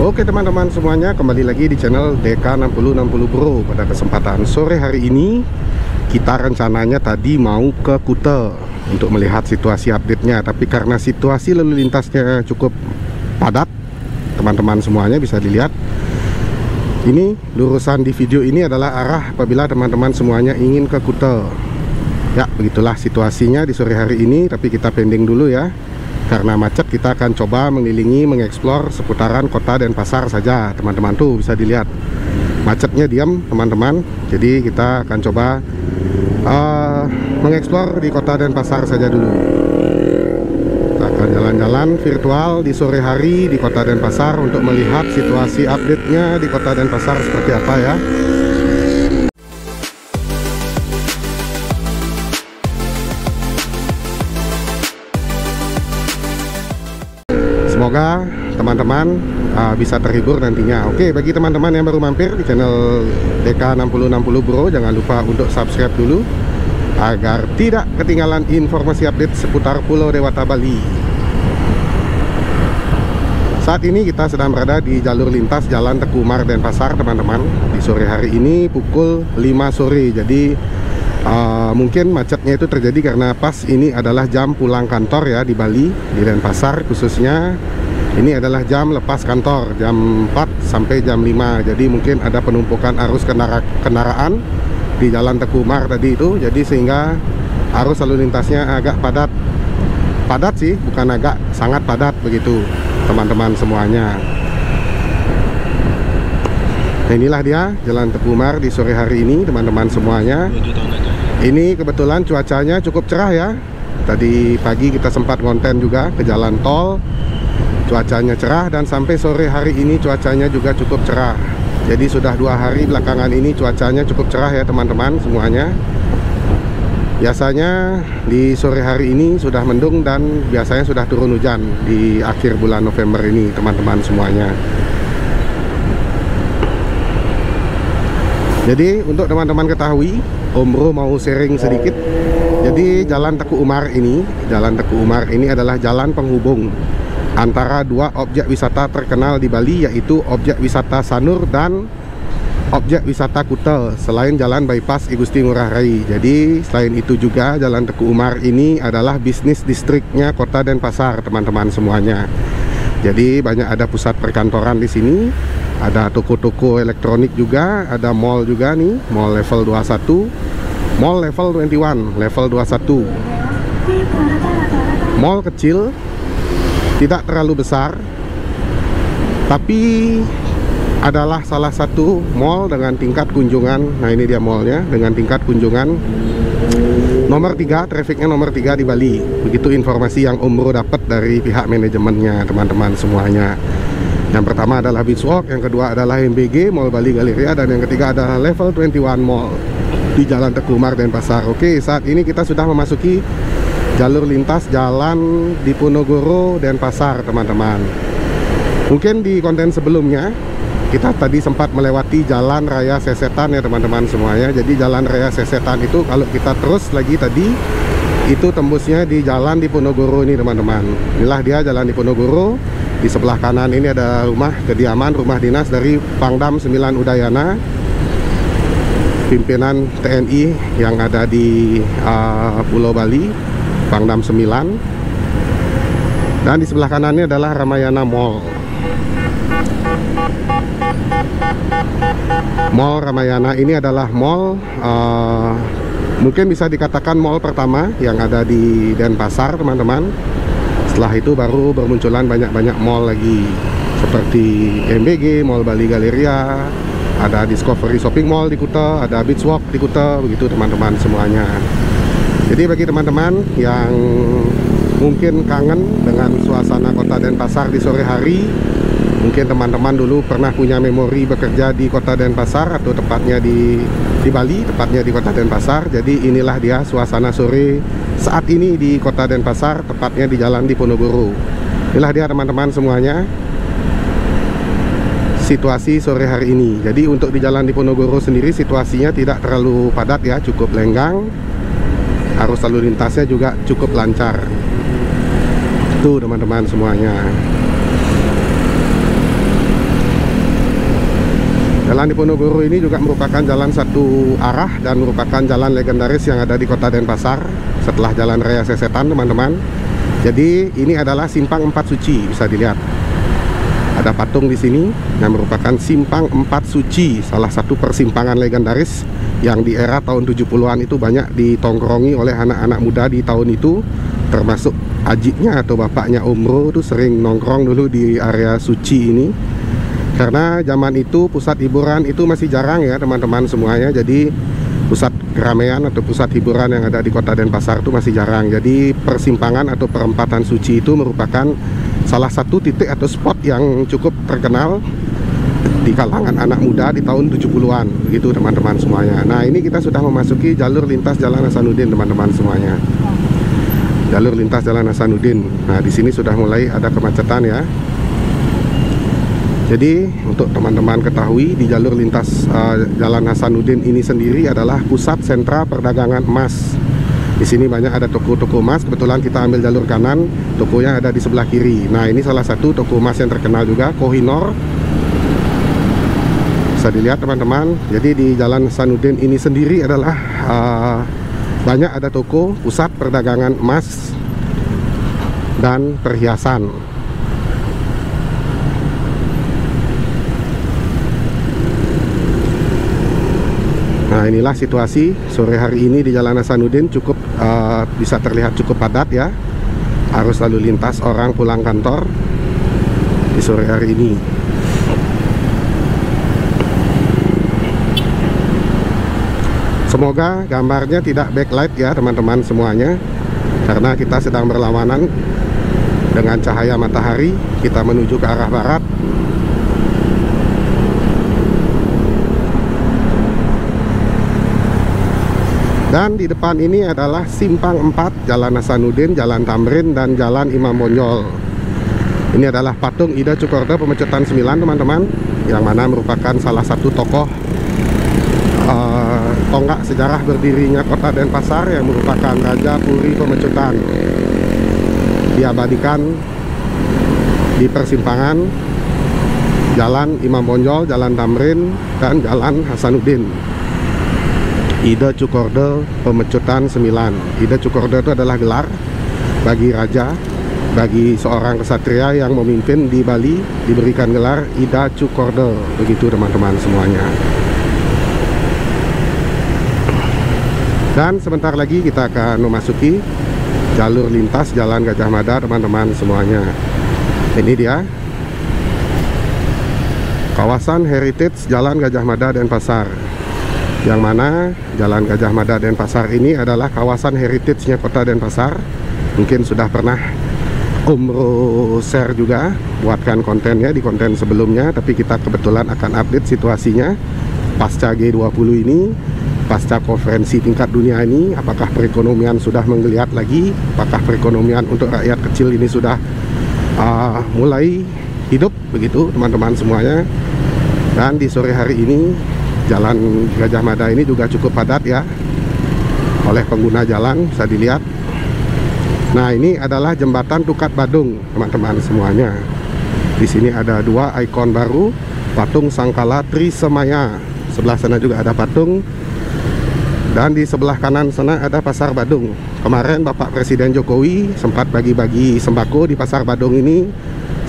Oke teman-teman semuanya, kembali lagi di channel DK6060 Bro. Pada kesempatan sore hari ini, kita rencananya tadi mau ke Kuta untuk melihat situasi update-nya. Tapi karena situasi lalu lintasnya cukup padat, teman-teman semuanya bisa dilihat. Ini lurusan di video ini adalah arah apabila teman-teman semuanya ingin ke Kuta. Ya, begitulah situasinya di sore hari ini. Tapi kita pending dulu ya, karena macet. Kita akan coba mengelilingi, mengeksplor seputaran kota dan pasar saja teman-teman. Tuh bisa dilihat macetnya diam teman-teman. Jadi kita akan coba mengeksplor di kota dan pasar saja dulu. Kita akan jalan-jalan virtual di sore hari di kota dan pasar untuk melihat situasi update-nya di kota dan pasar seperti apa ya. Semoga teman-teman bisa terhibur nantinya. Oke, bagi teman-teman yang baru mampir di channel DK6060 Bro, jangan lupa untuk subscribe dulu agar tidak ketinggalan informasi update seputar Pulau Dewata Bali. Saat ini kita sedang berada di jalur lintas Jalan Teguh Umar Denpasar teman-teman. Di sore hari ini pukul 5 sore. Jadi mungkin macetnya itu terjadi karena pas ini adalah jam pulang kantor ya di Bali, di Denpasar khususnya. Ini adalah jam lepas kantor, jam 4 sampai jam 5. Jadi mungkin ada penumpukan arus kendaraan di Jalan Teguh Umar tadi itu. Jadi sehingga arus lalu lintasnya agak padat. Padat sih, bukan agak, sangat padat begitu teman-teman semuanya. Nah, inilah dia Jalan Teguh Umar di sore hari ini teman-teman semuanya. Ini kebetulan cuacanya cukup cerah ya. Tadi pagi kita sempat ngonten juga ke jalan tol. Cuacanya cerah dan sampai sore hari ini cuacanya juga cukup cerah. Jadi sudah 2 hari belakangan ini cuacanya cukup cerah ya teman-teman semuanya. Biasanya di sore hari ini sudah mendung dan biasanya sudah turun hujan di akhir bulan November ini teman-teman semuanya. Jadi untuk teman-teman ketahui, Om Bro mau sharing sedikit. Jadi Jalan Teguh Umar ini adalah jalan penghubung antara 2 objek wisata terkenal di Bali, yaitu objek wisata Sanur dan objek wisata Kuta, selain jalan bypass I Gusti Ngurah Rai. Jadi selain itu juga Jalan Teguh Umar ini adalah bisnis distriknya kota Denpasar teman-teman semuanya. Jadi banyak ada pusat perkantoran di sini, ada toko-toko elektronik juga, ada mall juga nih, mall level 21, mall level 21, level 21. Mall kecil, tidak terlalu besar, tapi adalah salah satu mall dengan tingkat kunjungan. Nah ini dia mallnya dengan tingkat kunjungan nomor 3, trafficnya nomor 3 di Bali. Begitu informasi yang Om Bro dapat dari pihak manajemennya teman-teman semuanya. Yang pertama adalah Beach Walk, yang kedua adalah MBG Mall Bali Galleria, dan yang ketiga adalah level 21 Mall di Jalan Teguh Umar Denpasar. Oke, saat ini kita sudah memasuki jalur lintas Jalan Diponegoro Denpasar teman-teman. Mungkin di konten sebelumnya kita tadi sempat melewati Jalan Raya Sesetan ya teman-teman semuanya. Jadi Jalan Raya Sesetan itu kalau kita terus lagi tadi itu tembusnya di Jalan Diponegoro ini teman-teman. Inilah dia Jalan Diponegoro. Di sebelah kanan ini ada rumah kediaman, rumah dinas dari Pangdam 9 Udayana, pimpinan TNI yang ada di Pulau Bali, Pangdam 9. Dan di sebelah kanannya adalah Ramayana Mall. Mall Ramayana ini adalah mall mungkin bisa dikatakan mall pertama yang ada di Denpasar teman-teman. Setelah itu baru bermunculan banyak-banyak mall lagi, seperti MBG, Mall Bali Galleria, ada Discovery Shopping Mall di Kuta, ada Beach Walk di Kuta, begitu teman-teman semuanya. Jadi bagi teman-teman yang mungkin kangen dengan suasana kota Denpasar di sore hari, mungkin teman-teman dulu pernah punya memori bekerja di kota Denpasar, atau tepatnya di Bali, tepatnya di kota Denpasar. Jadi inilah dia suasana sore saat ini di kota Denpasar, tepatnya di Jalan Diponegoro. Inilah dia teman-teman semuanya situasi sore hari ini. Jadi untuk di Jalan Diponegoro sendiri situasinya tidak terlalu padat ya, cukup lenggang. Arus lalu lintasnya juga cukup lancar. Tuh teman-teman semuanya. Jalan Diponegoro ini juga merupakan jalan satu arah dan merupakan jalan legendaris yang ada di Kota Denpasar setelah Jalan Raya Sesetan, teman-teman. Jadi ini adalah Simpang Empat Suci, bisa dilihat. Ada patung di sini yang merupakan Simpang Empat Suci, salah satu persimpangan legendaris yang di era tahun 70-an itu banyak ditongkrongi oleh anak-anak muda di tahun itu, termasuk ajiknya atau bapaknya Omro tuh sering nongkrong dulu di area suci ini. Karena zaman itu pusat hiburan itu masih jarang ya teman-teman semuanya. Jadi pusat keramaian atau pusat hiburan yang ada di Kota Denpasar itu masih jarang. Jadi persimpangan atau perempatan suci itu merupakan salah satu titik atau spot yang cukup terkenal di kalangan anak muda di tahun 70-an gitu teman-teman semuanya. Nah, ini kita sudah memasuki jalur lintas Jalan Hasanuddin, teman-teman semuanya. Jalur lintas Jalan Hasanuddin. Nah, di sini sudah mulai ada kemacetan ya. Jadi untuk teman-teman ketahui, di jalur lintas Jalan Hasanuddin ini sendiri adalah pusat sentra perdagangan emas. Di sini banyak ada toko-toko emas. Kebetulan kita ambil jalur kanan, tokonya ada di sebelah kiri. Nah, ini salah satu toko emas yang terkenal juga, Kohinoor. Bisa dilihat teman-teman. Jadi di Jalan Hasanuddin ini sendiri adalah banyak ada toko pusat perdagangan emas dan perhiasan. Nah, inilah situasi sore hari ini di Jalan Hasanuddin. Cukup bisa terlihat cukup padat ya, arus lalu lintas orang pulang kantor di sore hari ini. Semoga gambarnya tidak backlight ya teman-teman semuanya, karena kita sedang berlawanan dengan cahaya matahari. Kita menuju ke arah barat. Dan di depan ini adalah Simpang 4, Jalan Hasanuddin, Jalan Tamrin, dan Jalan Imam Bonjol. Ini adalah patung Ida Tjoekorda Pemecutan 9, teman-teman, yang mana merupakan salah satu tokoh tonggak sejarah berdirinya Kota Denpasar, yang merupakan Raja Puri Pemecutan. Diabadikan di persimpangan Jalan Imam Bonjol, Jalan Tamrin, dan Jalan Hasanuddin. Ida Tjoekorda Pemecutan 9. Ida Tjoekorda itu adalah gelar bagi raja, bagi seorang kesatria yang memimpin di Bali, diberikan gelar Ida Tjoekorda. Begitu teman-teman semuanya. Dan sebentar lagi kita akan memasuki jalur lintas Jalan Gajah Mada, teman-teman semuanya. Ini dia kawasan heritage Jalan Gajah Mada Denpasar, yang mana Jalan Gajah Mada Denpasar ini adalah kawasan heritage-nya Kota Denpasar. Mungkin sudah pernah Omro share juga, buatkan kontennya di konten sebelumnya, tapi kita kebetulan akan update situasinya pasca G20 ini, pasca konferensi tingkat dunia ini. Apakah perekonomian sudah menggeliat lagi? Apakah perekonomian untuk rakyat kecil ini sudah mulai hidup? Begitu teman-teman semuanya. Dan di sore hari ini Jalan Gajah Mada ini juga cukup padat ya oleh pengguna jalan, bisa dilihat. Nah, ini adalah jembatan Tukat Badung, teman-teman semuanya. Di sini ada dua ikon baru, patung Sangkala Trisemaya. Sebelah sana juga ada patung, dan di sebelah kanan sana ada Pasar Badung. Kemarin Bapak Presiden Jokowi sempat bagi-bagi sembako di Pasar Badung ini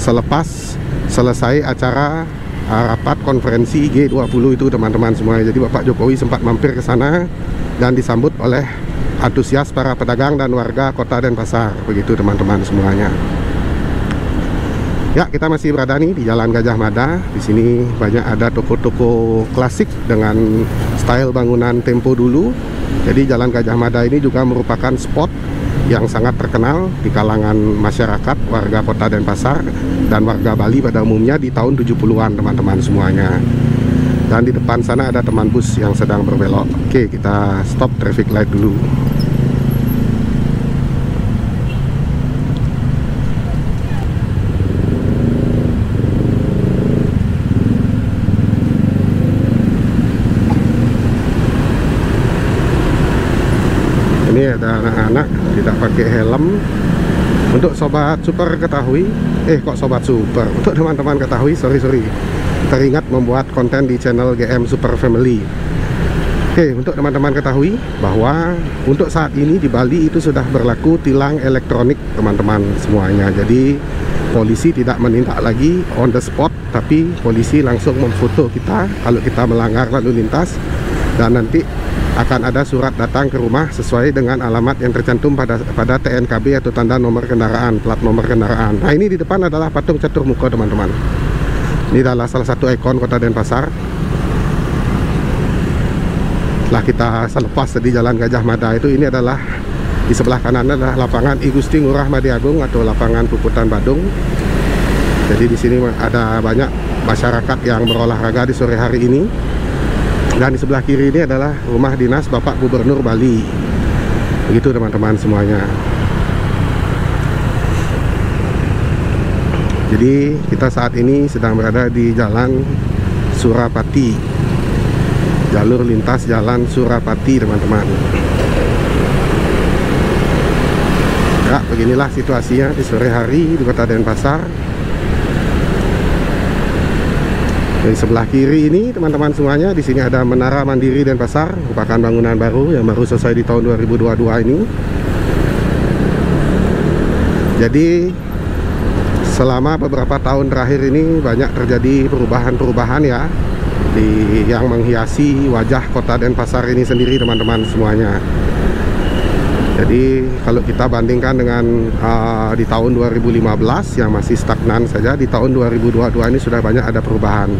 selepas selesai acara rapat konferensi G20 itu, teman-teman semuanya. Jadi Bapak Jokowi sempat mampir ke sana dan disambut oleh antusias para pedagang dan warga Kota Denpasar. Begitu teman-teman semuanya. Ya, kita masih berada nih di Jalan Gajah Mada. Di sini banyak ada toko-toko klasik dengan style bangunan tempo dulu. Jadi Jalan Gajah Mada ini juga merupakan spot yang sangat terkenal di kalangan masyarakat, warga Kota Denpasar dan warga Bali pada umumnya di tahun 70-an, teman-teman semuanya. Dan di depan sana ada teman bus yang sedang berbelok. Oke, kita stop traffic light dulu. Ini ada anak-anak tidak pakai helm Untuk sobat super ketahui, kok sobat super, untuk teman-teman ketahui, sorry, teringat membuat konten di channel GM Super Family. Oke, untuk teman-teman ketahui bahwa untuk saat ini di Bali itu sudah berlaku tilang elektronik teman-teman semuanya. Jadi polisi tidak menindak lagi on the spot, tapi polisi langsung memfoto kita kalau kita melanggar lalu lintas, dan nanti akan ada surat datang ke rumah sesuai dengan alamat yang tercantum pada TNKB atau tanda nomor kendaraan, plat nomor kendaraan. Nah, ini di depan adalah patung catur muka teman-teman. Ini adalah salah satu ikon Kota Denpasar. Setelah kita selepas di Jalan Gajah Mada itu, ini adalah di sebelah kanan adalah lapangan I Gusti Ngurah Madi Agung atau lapangan Puputan Badung. Jadi di sini ada banyak masyarakat yang berolahraga di sore hari ini. Dan di sebelah kiri ini adalah rumah dinas Bapak Gubernur Bali. Begitu teman-teman semuanya. Jadi kita saat ini sedang berada di Jalan Surapati, jalur lintas Jalan Surapati teman-teman. Ya, beginilah situasinya di sore hari di Kota Denpasar. Di sebelah kiri ini teman-teman semuanya, di sini ada Menara Mandiri Denpasar, merupakan bangunan baru yang baru selesai di tahun 2022 ini. Jadi selama beberapa tahun terakhir ini banyak terjadi perubahan-perubahan ya yang menghiasi wajah Kota Denpasar ini sendiri teman-teman semuanya. Jadi kalau kita bandingkan dengan di tahun 2015 yang masih stagnan saja, di tahun 2022 ini sudah banyak ada perubahan.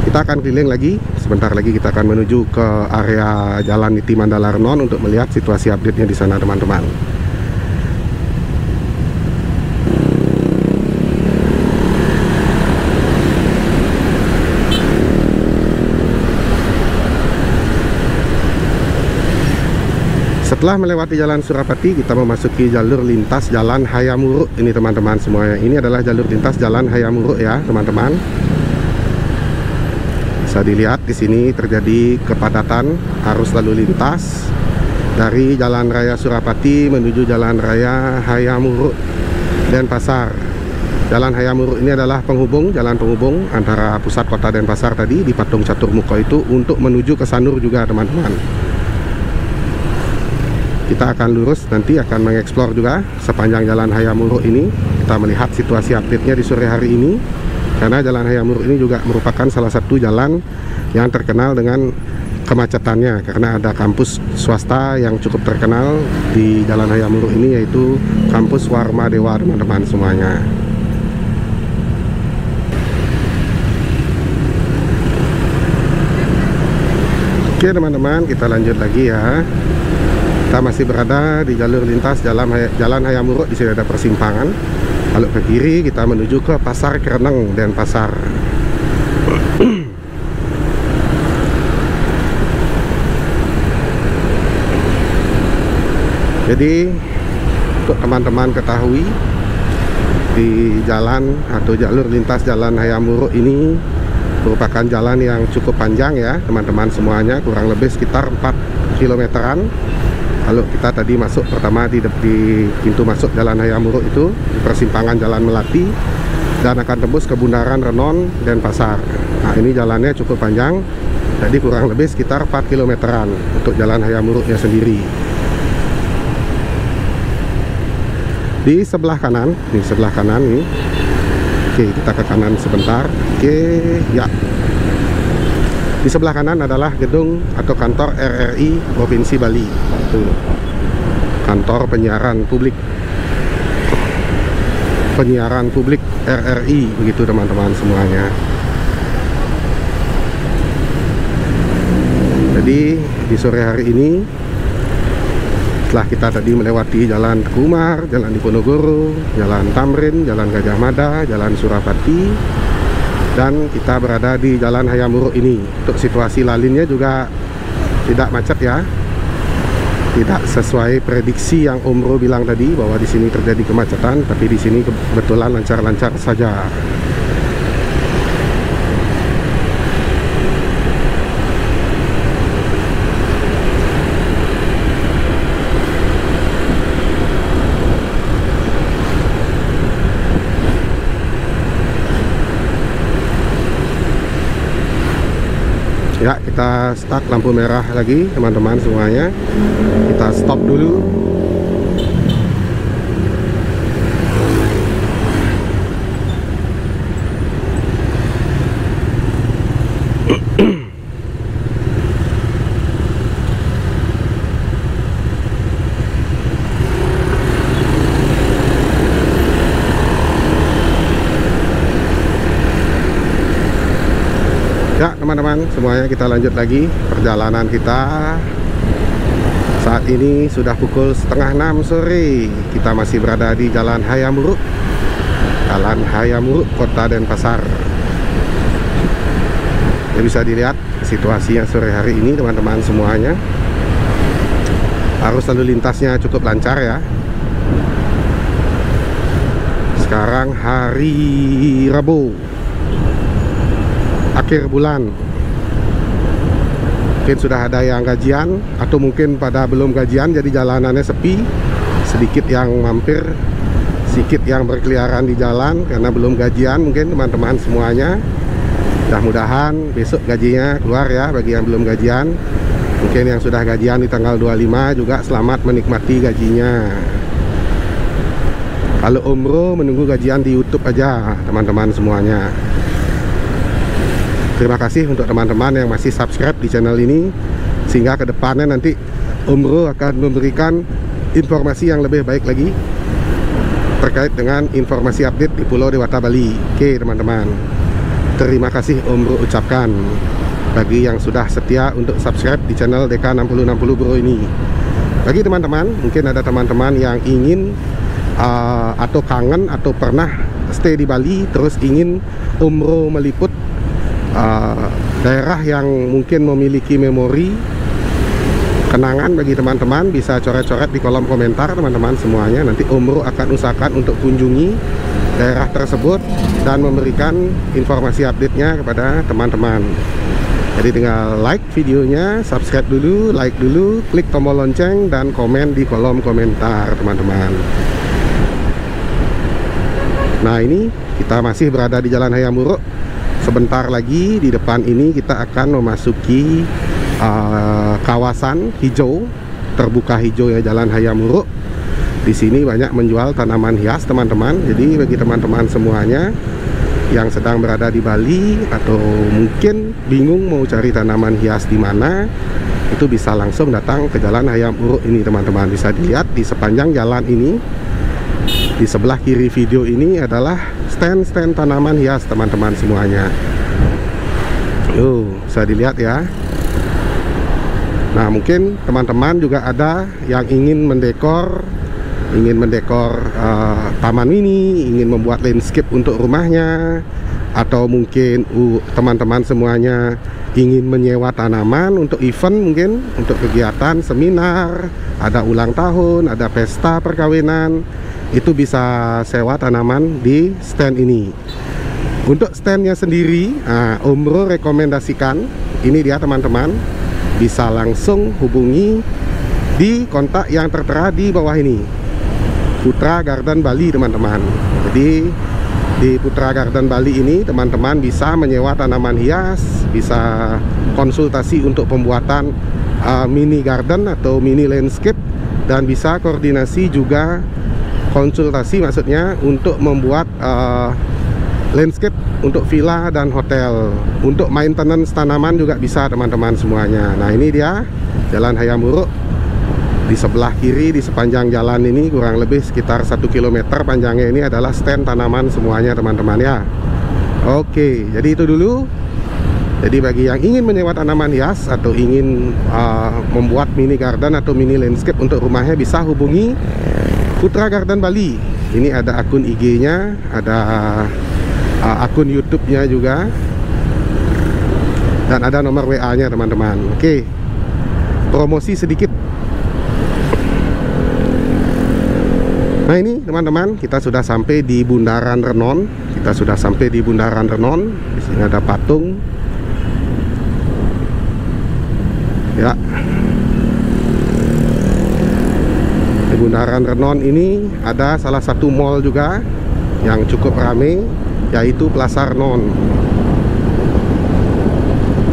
Kita akan keliling lagi, sebentar lagi kita akan menuju ke area Jalan Niti Mandalarnon untuk melihat situasi update-nya di sana teman-teman. Setelah melewati Jalan Surapati, kita memasuki jalur lintas Jalan Hayamuruk ini teman-teman semuanya. Ini adalah jalur lintas Jalan Hayamuruk ya teman-teman. Bisa dilihat di sini terjadi kepadatan arus lalu lintas dari Jalan Raya Surapati menuju Jalan Raya Hayamuruk Denpasar. Jalan Hayamuruk ini adalah jalan penghubung antara pusat Kota Denpasar tadi di patung catur muka itu untuk menuju ke Sanur juga teman-teman. Kita akan lurus, nanti akan mengeksplor juga sepanjang Jalan Hayamuruk ini. Kita melihat situasi update-nya di sore hari ini, karena Jalan Hayamuruk ini juga merupakan salah satu jalan yang terkenal dengan kemacetannya, karena ada kampus swasta yang cukup terkenal di Jalan Hayamuruk ini, yaitu kampus Warma Dewa teman-teman semuanya. Oke teman-teman, kita lanjut lagi ya. Kita masih berada di jalur lintas Jalan Hayamuruk. Di sini ada persimpangan. Lalu ke kiri kita menuju ke Pasar Kereneng Denpasar. Jadi untuk teman-teman ketahui, di jalan atau jalur lintas Jalan Hayamuruk ini merupakan jalan yang cukup panjang ya teman-teman semuanya, kurang lebih sekitar 4 kilometeran. Lalu kita tadi masuk pertama di pintu masuk Jalan Hayamuruk itu di persimpangan Jalan Melati, dan akan tembus ke Bundaran Renon Denpasar. Nah, ini jalannya cukup panjang, jadi kurang lebih sekitar 4 kilometeran untuk Jalan Hayamuruknya sendiri. Di sebelah kanan nih. Oke, kita ke kanan sebentar. Oke, ya. Di sebelah kanan adalah gedung atau kantor RRI Provinsi Bali. Tuh. Kantor penyiaran publik RRI, begitu teman-teman semuanya. Jadi di sore hari ini, setelah kita tadi melewati Jalan Kumar, Jalan Diponegoro, Jalan Tamrin, Jalan Gajah Mada, Jalan Surapati, dan kita berada di Jalan Hayamuruk ini. Untuk situasi lalinnya juga tidak macet ya, tidak sesuai prediksi yang Om Bro bilang tadi bahwa di sini terjadi kemacetan, tapi di sini kebetulan lancar-lancar saja. Ya, kita start lampu merah lagi teman-teman semuanya. Kita stop dulu. Ya teman-teman semuanya, kita lanjut lagi perjalanan kita. Saat ini sudah pukul 5:30 sore. Kita masih berada di Jalan Hayamuruk, Jalan Hayamuruk, Kota Denpasar. Ya, bisa dilihat situasinya sore hari ini teman-teman semuanya. Arus lalu lintasnya cukup lancar ya. Sekarang hari Rabu, akhir bulan. Mungkin sudah ada yang gajian, atau mungkin pada belum gajian jadi jalanannya sepi. Sedikit yang mampir, sedikit yang berkeliaran di jalan karena belum gajian mungkin teman-teman semuanya. Mudah-mudahan besok gajinya keluar ya bagi yang belum gajian. Mungkin yang sudah gajian di tanggal 25 juga selamat menikmati gajinya. Kalau umroh menunggu gajian di YouTube aja teman-teman semuanya. Terima kasih untuk teman-teman yang masih subscribe di channel ini, sehingga kedepannya nanti umroh akan memberikan informasi yang lebih baik lagi terkait dengan informasi update di Pulau Dewata Bali. Oke teman-teman, terima kasih umroh ucapkan bagi yang sudah setia untuk subscribe di channel DK6060 Bro ini. Bagi teman-teman, mungkin ada teman-teman yang ingin atau kangen atau pernah stay di Bali terus ingin umroh meliput daerah yang mungkin memiliki memori kenangan bagi teman-teman, bisa coret-coret di kolom komentar teman-teman semuanya. Nanti umroh akan usahakan untuk kunjungi daerah tersebut dan memberikan informasi update-nya kepada teman-teman. Jadi tinggal like videonya, subscribe dulu, like dulu, klik tombol lonceng dan komen di kolom komentar teman-teman. Nah, ini kita masih berada di Jalan Hayamuruk. Sebentar lagi di depan ini kita akan memasuki kawasan hijau, terbuka hijau ya, Jalan Hayamuruk. Di sini banyak menjual tanaman hias teman-teman. Jadi bagi teman-teman semuanya yang sedang berada di Bali atau mungkin bingung mau cari tanaman hias di mana, itu bisa langsung datang ke Jalan Hayamuruk ini teman-teman. Bisa dilihat di sepanjang jalan ini. Di sebelah kiri video ini adalah stand-stand tanaman hias teman-teman semuanya. Bisa dilihat ya. Nah, mungkin teman-teman juga ada yang ingin mendekor taman ini, ingin membuat landscape untuk rumahnya, atau mungkin teman-teman semuanya ingin menyewa tanaman untuk event, mungkin untuk kegiatan seminar, ada ulang tahun, ada pesta perkawinan. Itu bisa sewa tanaman di stand ini. Untuk standnya sendiri, umroh rekomendasikan ini dia teman-teman, bisa langsung hubungi di kontak yang tertera di bawah ini, Putra Garden Bali teman-teman. Jadi di Putra Garden Bali ini teman-teman bisa menyewa tanaman hias, bisa konsultasi untuk pembuatan mini garden atau mini landscape, dan bisa koordinasi juga konsultasi maksudnya untuk membuat landscape untuk villa dan hotel. Untuk maintenance tanaman juga bisa teman-teman semuanya. Nah, ini dia Jalan Hayamuruk. Di sebelah kiri di sepanjang jalan ini kurang lebih sekitar 1 km panjangnya ini adalah stand tanaman semuanya teman-teman ya. Oke, jadi itu dulu. Jadi bagi yang ingin menyewa tanaman hias atau ingin membuat mini garden atau mini landscape untuk rumahnya, bisa hubungi Putra Garden Bali. Ini ada akun IG-nya, ada akun YouTube-nya juga, dan ada nomor WA-nya teman-teman. Oke, promosi sedikit. Nah, ini teman-teman, kita sudah sampai di Bundaran Renon. Di sini ada patung. Ya. Di Bundaran Renon ini ada salah satu mall juga yang cukup ramai, yaitu Plaza Renon.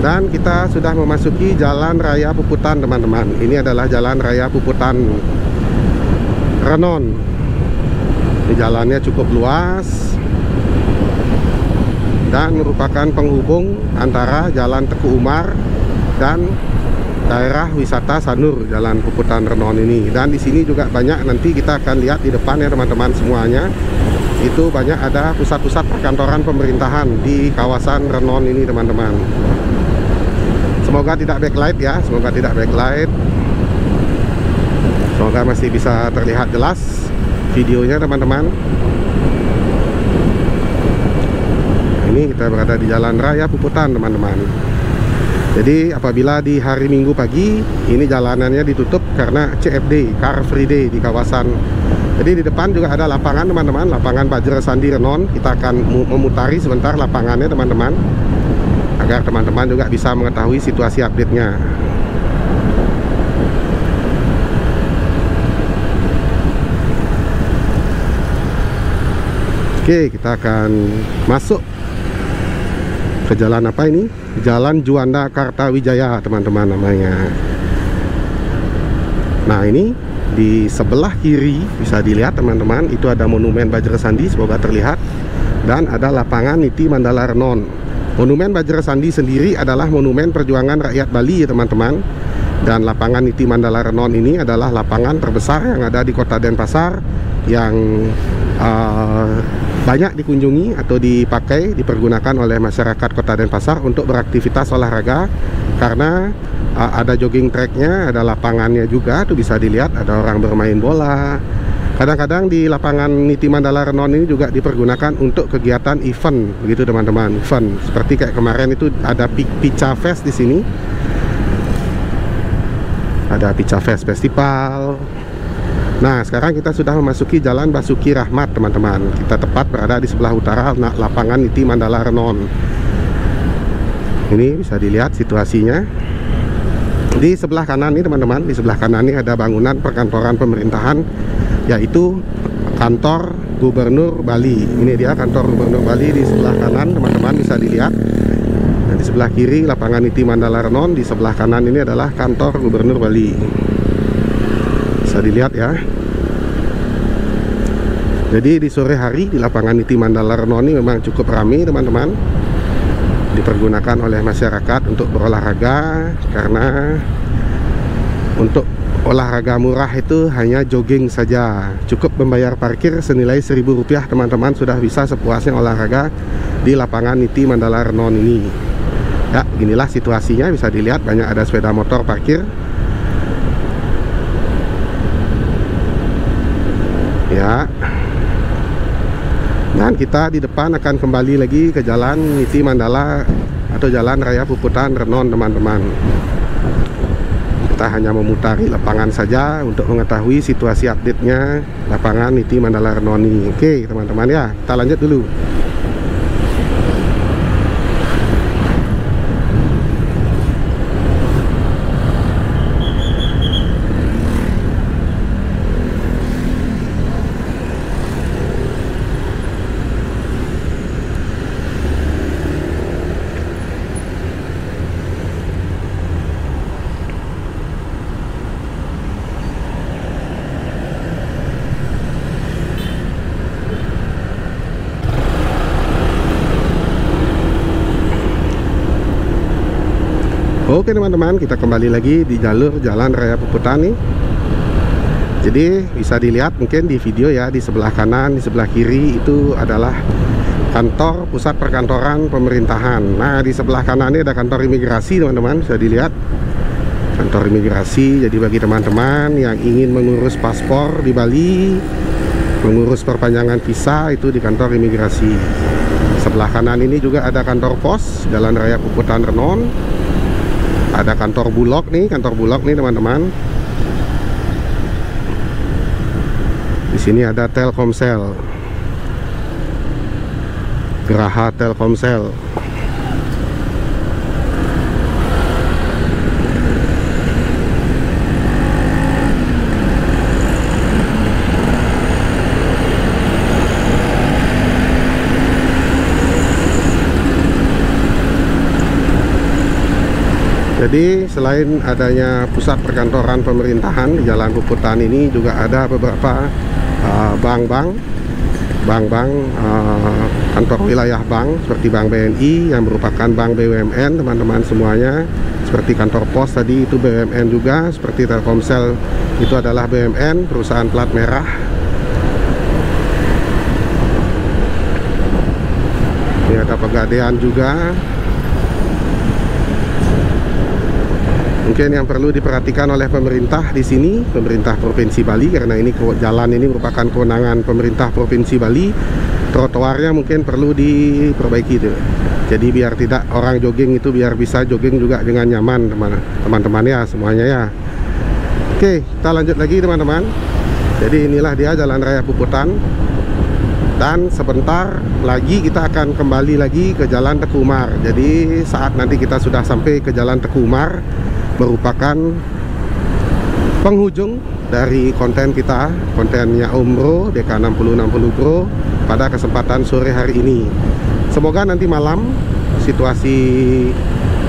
Dan kita sudah memasuki Jalan Raya Puputan, teman-teman. Ini adalah Jalan Raya Puputan Renon. Ini jalannya cukup luas dan merupakan penghubung antara Jalan Teguh Umar dan daerah wisata Sanur, Jalan Puputan Renon ini. Dan di sini juga banyak, nanti kita akan lihat di depan ya teman-teman, semuanya itu banyak ada pusat-pusat perkantoran pemerintahan di kawasan Renon ini, teman-teman. Semoga tidak backlight ya, semoga tidak backlight. Semoga masih bisa terlihat jelas videonya, teman-teman. Ini kita berada di Jalan Raya Puputan, teman-teman. Jadi apabila di hari Minggu pagi ini jalanannya ditutup karena CFD, Car Free Day di kawasan. Jadi di depan juga ada lapangan, teman-teman, lapangan Bajra Sandi Renon. Kita akan memutari sebentar lapangannya, teman-teman, agar teman-teman juga bisa mengetahui situasi update-nya. Oke, kita akan masuk ke jalan apa ini? Jalan Juanda Kartawijaya, teman-teman, namanya. Nah, ini di sebelah kiri bisa dilihat, teman-teman, itu ada monumen Bajra Sandi, semoga terlihat, dan ada lapangan Niti Mandala Renon. Monumen Bajra Sandi sendiri adalah monumen perjuangan rakyat Bali ya, teman-teman. Dan lapangan Niti Mandala Renon ini adalah lapangan terbesar yang ada di Kota Denpasar, yang banyak dikunjungi atau dipergunakan oleh masyarakat Kota Denpasar untuk beraktivitas olahraga, karena ada jogging tracknya, ada lapangannya juga tuh bisa dilihat, ada orang bermain bola. Kadang-kadang di lapangan Niti Mandala Renon ini juga dipergunakan untuk kegiatan event, begitu teman-teman, event. Seperti kayak kemarin itu ada Pica Fest di sini. Ada Pica Fest Festival. Nah, sekarang kita sudah memasuki Jalan Basuki Rahmat, teman-teman. Kita tepat berada di sebelah utara lapangan Niti Mandala Renon. Ini bisa dilihat situasinya. Di sebelah kanan ini, teman-teman, di sebelah kanan ini ada bangunan perkantoran pemerintahan, yaitu kantor Gubernur Bali. Ini dia kantor Gubernur Bali di sebelah kanan, teman-teman, bisa dilihat. Dan di sebelah kiri lapangan Niti Mandala Renon, di sebelah kanan ini adalah kantor Gubernur Bali. Bisa dilihat ya. Jadi di sore hari di lapangan Niti Mandala Renon ini memang cukup ramai, teman-teman. Dipergunakan oleh masyarakat untuk berolahraga, karena untuk olahraga murah itu hanya jogging saja. Cukup membayar parkir senilai Rp1.000, teman-teman, sudah bisa sepuasnya olahraga di lapangan Niti Mandala Renon ini. Ya, inilah situasinya, bisa dilihat banyak ada sepeda motor parkir. Ya. Dan kita di depan akan kembali lagi ke Jalan Niti Mandala atau Jalan Raya Puputan Renon, teman-teman. Kita hanya memutari lapangan saja untuk mengetahui situasi update-nya lapangan Niti Mandala Renon ini. Oke, teman-teman ya, kita lanjut dulu. Oke teman-teman, kita kembali lagi di jalur Jalan Raya Puputan nih. Jadi bisa dilihat mungkin di video ya, di sebelah kanan, di sebelah kiri itu adalah kantor pusat perkantoran pemerintahan. Nah, di sebelah kanan ini ada kantor imigrasi, teman-teman, bisa dilihat kantor imigrasi. Jadi bagi teman-teman yang ingin mengurus paspor di Bali, mengurus perpanjangan visa, itu di kantor imigrasi. Sebelah kanan ini juga ada kantor pos Jalan Raya Puputan Renon. Ada kantor Bulog nih, teman-teman. Di sini ada Telkomsel, Geraha Telkomsel. Jadi selain adanya pusat perkantoran pemerintahan di Jalan Puputan ini, juga ada beberapa bank-bank, kantor wilayah bank seperti Bank BNI yang merupakan bank BUMN teman-teman semuanya. Seperti kantor pos tadi itu BUMN juga, seperti Telkomsel itu adalah BUMN, perusahaan plat merah. Ini ada Pegadaian juga. Mungkin yang perlu diperhatikan oleh pemerintah di sini, pemerintah Provinsi Bali, karena ini jalan ini merupakan kewenangan pemerintah Provinsi Bali. Trotoarnya mungkin perlu diperbaiki tuh. Jadi biar tidak orang jogging itu biar bisa jogging juga dengan nyaman teman-teman ya semuanya ya. Oke, kita lanjut lagi teman-teman. Jadi inilah dia Jalan Raya Puputan. Dan sebentar lagi kita akan kembali lagi ke Jalan Teku Umar. Jadi saat nanti kita sudah sampai ke Jalan Teku Umar, merupakan penghujung dari konten kita, kontennya Om Bro DK6060 Pro pada kesempatan sore hari ini. Semoga nanti malam situasi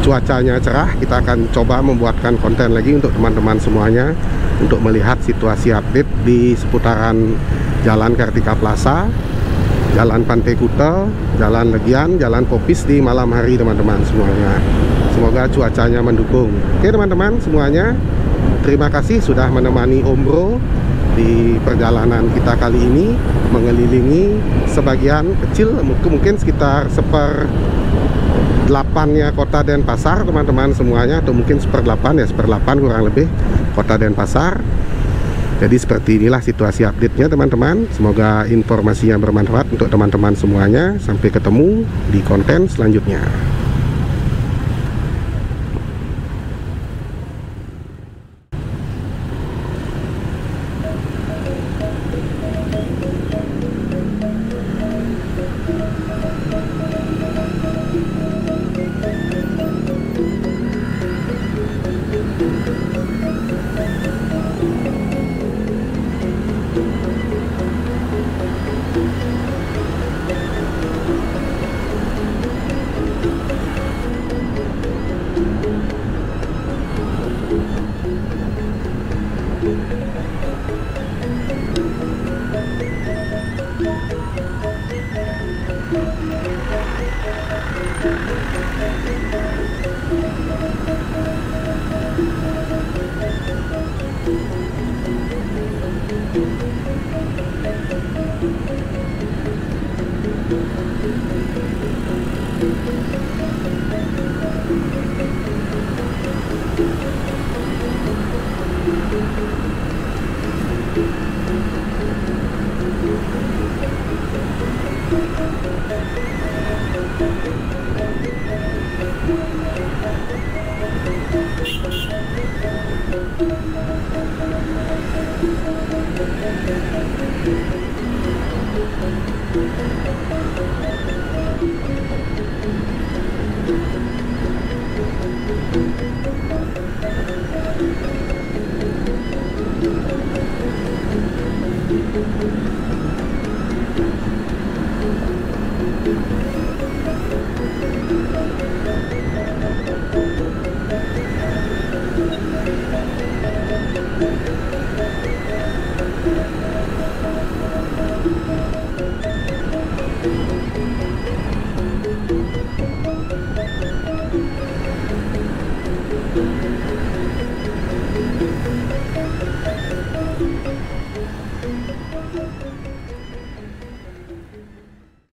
cuacanya cerah, kita akan coba membuatkan konten lagi untuk teman-teman semuanya, untuk melihat situasi update di seputaran Jalan Kartika Plaza, Jalan Pantai Kuta, Jalan Legian, Jalan Popis di malam hari teman-teman semuanya. Semoga cuacanya mendukung. Oke teman-teman semuanya, terima kasih sudah menemani Om Bro di perjalanan kita kali ini, mengelilingi sebagian kecil, mungkin sekitar 1/8-nya kota Denpasar teman-teman semuanya, atau mungkin 1/8 ya, 1/8 kurang lebih kota Denpasar. Jadi seperti inilah situasi update-nya teman-teman. Semoga informasinya bermanfaat untuk teman-teman semuanya. Sampai ketemu di konten selanjutnya.